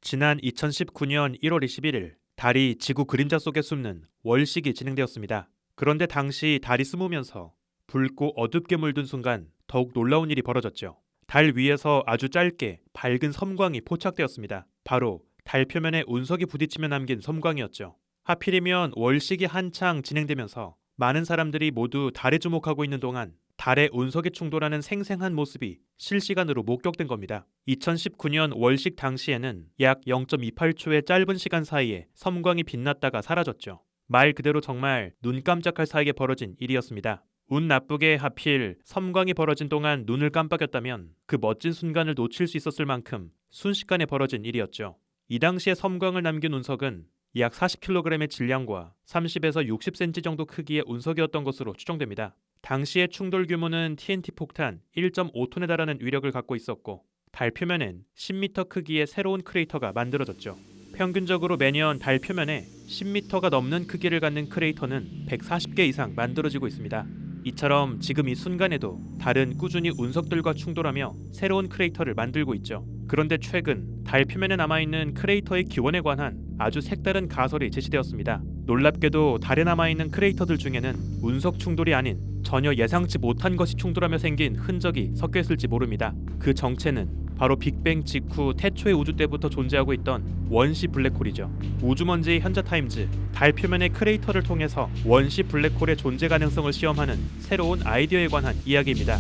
지난 2019년 1월 21일 달이 지구 그림자 속에 숨는 월식이 진행되었습니다. 그런데 당시 달이 숨으면서 붉고 어둡게 물든 순간 더욱 놀라운 일이 벌어졌죠. 달 위에서 아주 짧게 밝은 섬광이 포착되었습니다. 바로 달 표면에 운석이 부딪히며 남긴 섬광이었죠. 하필이면 월식이 한창 진행되면서 많은 사람들이 모두 달에 주목하고 있는 동안 달의 운석이 충돌하는 생생한 모습이 실시간으로 목격된 겁니다. 2019년 월식 당시에는 약 0.28초의 짧은 시간 사이에 섬광이 빛났다가 사라졌죠. 말 그대로 정말 눈 깜짝할 사이에 벌어진 일이었습니다. 운 나쁘게 하필 섬광이 벌어진 동안 눈을 깜빡였다면 그 멋진 순간을 놓칠 수 있었을 만큼 순식간에 벌어진 일이었죠. 이 당시에 섬광을 남긴 운석은 약 40kg의 질량과 30에서 60cm 정도 크기의 운석이었던 것으로 추정됩니다. 당시의 충돌 규모는 TNT 폭탄 1.5톤에 달하는 위력을 갖고 있었고 달 표면엔 10m 크기의 새로운 크레이터가 만들어졌죠. 평균적으로 매년 달 표면에 10m가 넘는 크기를 갖는 크레이터는 140개 이상 만들어지고 있습니다. 이처럼 지금 이 순간에도 달은 꾸준히 운석들과 충돌하며 새로운 크레이터를 만들고 있죠. 그런데 최근 달 표면에 남아있는 크레이터의 기원에 관한 아주 색다른 가설이 제시되었습니다. 놀랍게도 달에 남아있는 크레이터들 중에는 운석 충돌이 아닌 전혀 예상치 못한 것이 충돌하며 생긴 흔적이 섞여 있을지 모릅니다. 그 정체는 바로 빅뱅 직후 태초의 우주 때부터 존재하고 있던 원시 블랙홀이죠. 우주먼지의 현자타임즈, 달 표면의 크레이터를 통해서 원시 블랙홀의 존재 가능성을 시험하는 새로운 아이디어에 관한 이야기입니다.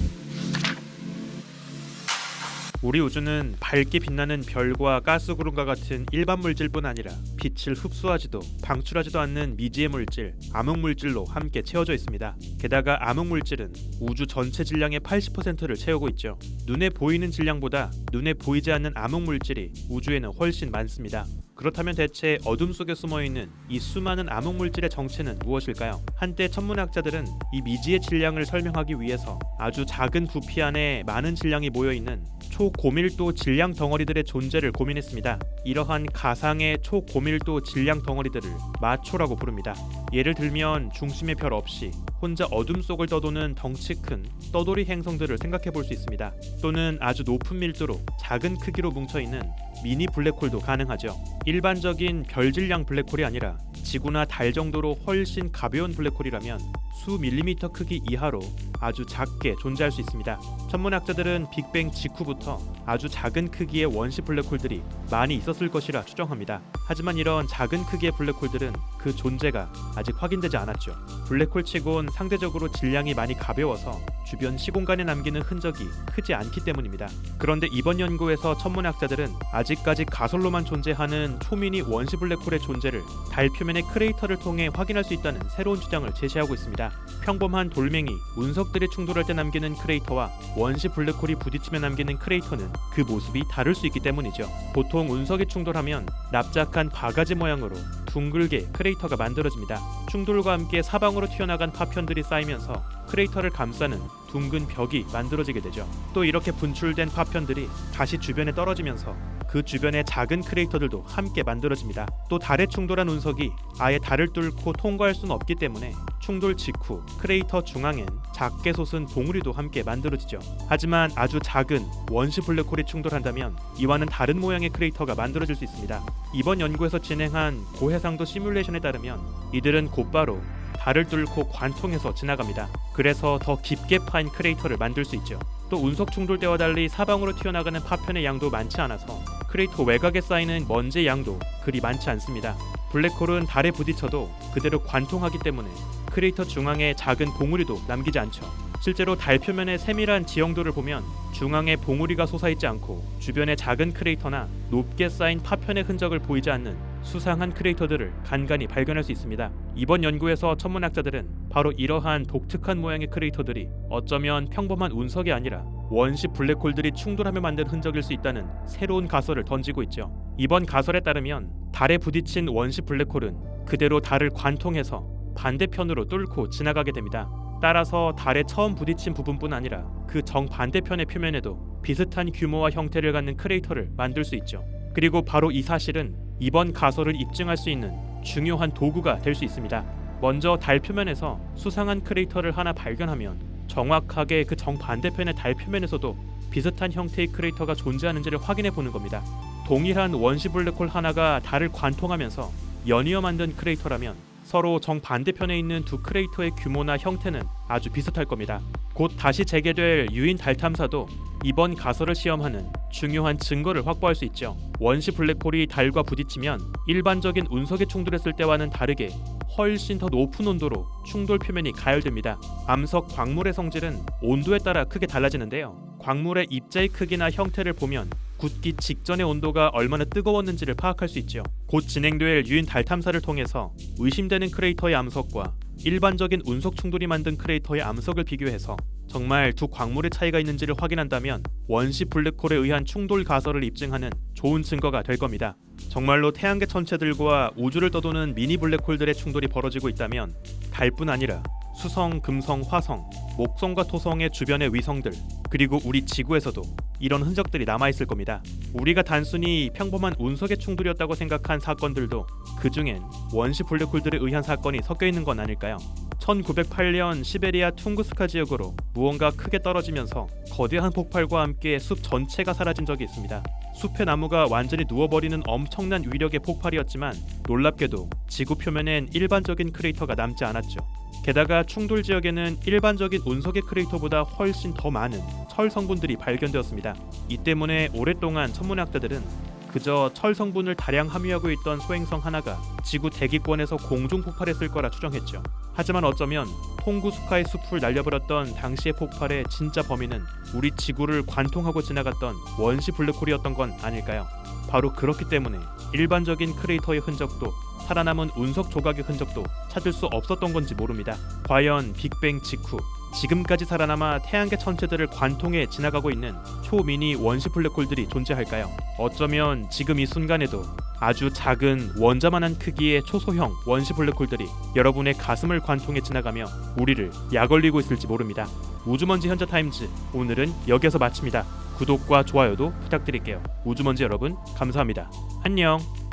우리 우주는 밝게 빛나는 별과 가스구름과 같은 일반 물질뿐 아니라 빛을 흡수하지도 방출하지도 않는 미지의 물질, 암흑물질로 함께 채워져 있습니다. 게다가 암흑물질은 우주 전체 질량의 80%를 채우고 있죠. 눈에 보이는 질량보다 눈에 보이지 않는 암흑물질이 우주에는 훨씬 많습니다. 그렇다면 대체 어둠 속에 숨어있는 이 수많은 암흑물질의 정체는 무엇일까요? 한때 천문학자들은 이 미지의 질량을 설명하기 위해서 아주 작은 부피 안에 많은 질량이 모여있는 초고밀도 질량 덩어리들의 존재를 고민했습니다. 이러한 가상의 초고밀도 질량 덩어리들을 마초라고 부릅니다. 예를 들면 중심의 별 없이 혼자 어둠 속을 떠도는 덩치 큰 떠돌이 행성들을 생각해 볼 수 있습니다. 또는 아주 높은 밀도로 작은 크기로 뭉쳐있는 미니 블랙홀도 가능하죠. 일반적인 별 질량 블랙홀이 아니라 지구나 달 정도로 훨씬 가벼운 블랙홀이라면 수 밀리미터 크기 이하로 아주 작게 존재할 수 있습니다. 천문학자들은 빅뱅 직후부터 아주 작은 크기의 원시 블랙홀들이 많이 있었을 것이라 추정합니다. 하지만 이런 작은 크기의 블랙홀들은 그 존재가 아직 확인되지 않았죠. 블랙홀치곤 상대적으로 질량이 많이 가벼워서 주변 시공간에 남기는 흔적이 크지 않기 때문입니다. 그런데 이번 연구에서 천문학자들은 아직까지 가설로만 존재하는 초미니 원시 블랙홀의 존재를 달 표면의 크레이터를 통해 확인할 수 있다는 새로운 주장을 제시하고 있습니다. 평범한 돌멩이, 운석들이 충돌할 때 남기는 크레이터와 원시 블랙홀이 부딪히며 남기는 크레이터는 그 모습이 다를 수 있기 때문이죠. 보통 운석이 충돌하면 납작한 바가지 모양으로 둥글게 크레이터가 만들어집니다. 충돌과 함께 사방으로 튀어나간 파편들이 쌓이면서 크레이터를 감싸는 둥근 벽이 만들어지게 되죠. 또 이렇게 분출된 파편들이 다시 주변에 떨어지면서 그 주변의 작은 크레이터들도 함께 만들어집니다. 또 달에 충돌한 운석이 아예 달을 뚫고 통과할 수는 없기 때문에 충돌 직후 크레이터 중앙엔 작게 솟은 봉우리도 함께 만들어지죠. 하지만 아주 작은 원시 블랙홀이 충돌한다면 이와는 다른 모양의 크레이터가 만들어질 수 있습니다. 이번 연구에서 진행한 고해상도 시뮬레이션에 따르면 이들은 곧바로 달을 뚫고 관통해서 지나갑니다. 그래서 더 깊게 파인 크레이터를 만들 수 있죠. 또 운석 충돌 때와 달리 사방으로 튀어나가는 파편의 양도 많지 않아서 크레이터 외곽에 쌓이는 먼지의 양도 그리 많지 않습니다. 블랙홀은 달에 부딪혀도 그대로 관통하기 때문에 크레이터 중앙에 작은 봉우리도 남기지 않죠. 실제로 달 표면의 세밀한 지형도를 보면 중앙에 봉우리가 솟아있지 않고 주변의 작은 크레이터나 높게 쌓인 파편의 흔적을 보이지 않는 수상한 크레이터들을 간간히 발견할 수 있습니다. 이번 연구에서 천문학자들은 바로 이러한 독특한 모양의 크레이터들이 어쩌면 평범한 운석이 아니라 원시 블랙홀들이 충돌하며 만든 흔적일 수 있다는 새로운 가설을 던지고 있죠. 이번 가설에 따르면 달에 부딪힌 원시 블랙홀은 그대로 달을 관통해서 반대편으로 뚫고 지나가게 됩니다. 따라서 달에 처음 부딪힌 부분뿐 아니라 그 정반대편의 표면에도 비슷한 규모와 형태를 갖는 크레이터를 만들 수 있죠. 그리고 바로 이 사실은 이번 가설을 입증할 수 있는 중요한 도구가 될 수 있습니다. 먼저 달 표면에서 수상한 크레이터를 하나 발견하면 정확하게 그 정반대편의 달 표면에서도 비슷한 형태의 크레이터가 존재하는지를 확인해 보는 겁니다. 동일한 원시 블랙홀 하나가 달을 관통하면서 연이어 만든 크레이터라면 서로 정반대편에 있는 두 크레이터의 규모나 형태는 아주 비슷할 겁니다. 곧 다시 재개될 유인 달 탐사도 이번 가설을 시험하는 중요한 증거를 확보할 수 있죠. 원시 블랙홀이 달과 부딪히면 일반적인 운석에 충돌했을 때와는 다르게 훨씬 더 높은 온도로 충돌 표면이 가열됩니다. 암석 광물의 성질은 온도에 따라 크게 달라지는데요. 광물의 입자의 크기나 형태를 보면 굳기 직전의 온도가 얼마나 뜨거웠는지를 파악할 수 있죠. 곧 진행될 유인 달 탐사를 통해서 의심되는 크레이터의 암석과 일반적인 운석 충돌이 만든 크레이터의 암석을 비교해서 정말 두 광물의 차이가 있는지를 확인한다면 원시 블랙홀에 의한 충돌 가설을 입증하는 좋은 증거가 될 겁니다. 정말로 태양계 전체들과 우주를 떠도는 미니 블랙홀들의 충돌이 벌어지고 있다면 달뿐 아니라 수성, 금성, 화성, 목성과 토성의 주변의 위성들, 그리고 우리 지구에서도 이런 흔적들이 남아있을 겁니다. 우리가 단순히 평범한 운석의 충돌이었다고 생각한 사건들도 그 중엔 원시 블랙홀들에 의한 사건이 섞여 있는 건 아닐까요? 1908년 시베리아 퉁구스카 지역으로 무언가 크게 떨어지면서 거대한 폭발과 함께 숲 전체가 사라진 적이 있습니다. 숲의 나무가 완전히 누워버리는 엄청난 위력의 폭발이었지만 놀랍게도 지구 표면엔 일반적인 크레이터가 남지 않았죠. 게다가 충돌 지역에는 일반적인 운석의 크레이터보다 훨씬 더 많은 철 성분들이 발견되었습니다. 이 때문에 오랫동안 천문학자들은 그저 철 성분을 다량 함유하고 있던 소행성 하나가 지구 대기권에서 공중 폭발했을 거라 추정했죠. 하지만 어쩌면 통구스카의 숲을 날려버렸던 당시의 폭발의 진짜 범인은 우리 지구를 관통하고 지나갔던 원시 블랙홀이었던 건 아닐까요? 바로 그렇기 때문에 일반적인 크레이터의 흔적도 살아남은 운석 조각의 흔적도 찾을 수 없었던 건지 모릅니다. 과연 빅뱅 직후 지금까지 살아남아 태양계 전체들을 관통해 지나가고 있는 초미니 원시 블랙홀들이 존재할까요? 어쩌면 지금 이 순간에도 아주 작은 원자만한 크기의 초소형 원시 블랙홀들이 여러분의 가슴을 관통해 지나가며 우리를 약올리고 있을지 모릅니다. 우주먼지 현자타임즈 오늘은 여기서 마칩니다. 구독과 좋아요도 부탁드릴게요. 우주먼지 여러분 감사합니다. 안녕.